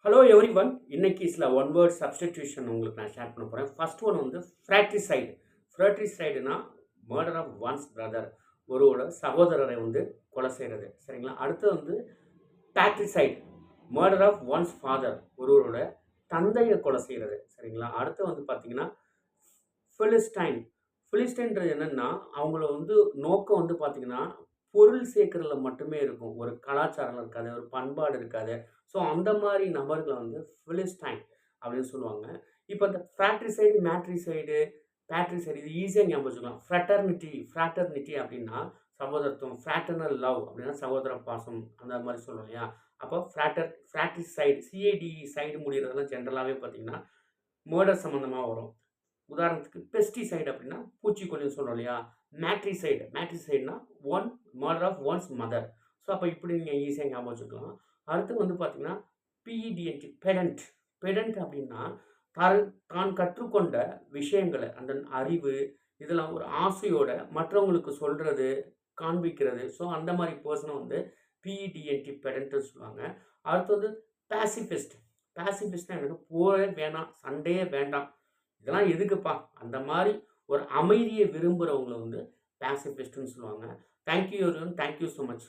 Hello every one. இன்னைக்கு சில one word substitution உங்களுக்கு நான் ஷேர் பண்ண போகிறேன். ஃபர்ஸ்ட் ஒன் வந்து ஃப்ராட்ரிசைடு. ஃப்ராட்ரிசைடுனா மர்டர் ஆஃப் ஒன்ஸ் பிரதர், ஒருவரோட சகோதரரை வந்து கொலை செய்கிறது, சரிங்களா? அடுத்து வந்து பேட்ரிசைடு, மர்டர் ஆஃப் ஒன்ஸ் ஃபாதர், ஒருவரோட தந்தையை கொலை செய்கிறது, சரிங்களா? அடுத்து வந்து பார்த்தீங்கன்னா பிலிஸ்டைன். பிலிஸ்டைன்றது என்னன்னா, அவங்கள வந்து நோக்கம் வந்து பார்த்தீங்கன்னா, பொருள் சேர்க்கிறதுல மட்டுமே இருக்கும். ஒரு கலாச்சாரம் இருக்காது, ஒரு பண்பாடு இருக்காது. ஸோ அந்த மாரி நபர்கள வந்து பிலிஸ்டைன் அப்படின்னு சொல்லுவாங்க. இப்ப இந்த ஃப்ராட்ரிசைடு, மேட்ரிசைடு, பேட்ரிசைடு இது ஈஸியா ஞாபகம் வச்சுக்கலாம். ஃப்ராட்டர்னிட்டி அப்படின்னா சகோதரத்துவம். ஃப்ராட்டர்னல் லவ் அப்படின்னா சகோதர பாசம் அந்த மாரி சொல்றோம் இல்லையா? அப்போ ஃப்ராட்ரிசைடு, சிஐடிஇ சைடு முடியிறதெல்லாம் ஜென்ரலாவே பார்த்தீங்கன்னா, மர்டர் சம்மந்தமா வரும். உதாரணத்துக்கு பெஸ்டிசைட் அப்படின்னா பூச்சிக்கொல்லின்னு சொல்றோம் இல்லையா? மேட்ரிசைடுனா one murder of one's mother. So அப்ப இப்படி நீங்க ஈஸியா ஞாபகம் வச்சுக்கலாம். அடுத்து வந்து பார்த்தீங்கன்னா, பிஇடிஎன்டி பெடன்ட் அப்படின்னா தான் கற்றுக்கொண்ட விஷயங்கள, அந்த அறிவு இதெல்லாம் ஒரு ஆசையோட மற்றவங்களுக்கு சொல்றது, காண்பிக்கிறது. ஸோ அந்த மாரி பெர்சன வந்து பிஇடிஎன்டி பெடன்ட்ன்னு சொல்லுவாங்க. அடுத்து வந்து பாசிஃபிஸ்ட். பாசிஃபிஸ்ட்னா எனக்கு போரே வேணாம், சண்டையே வேண்டாம். இதெல்லாம் எதுக்குப்பா? அந்த மாரி ஒரு அமைதிய விரும்புறவங்கள வந்து பாசிஃபிஸ்ட்ன்னு சொல்லுவாங்க. Thank you everyone. Thank you so much.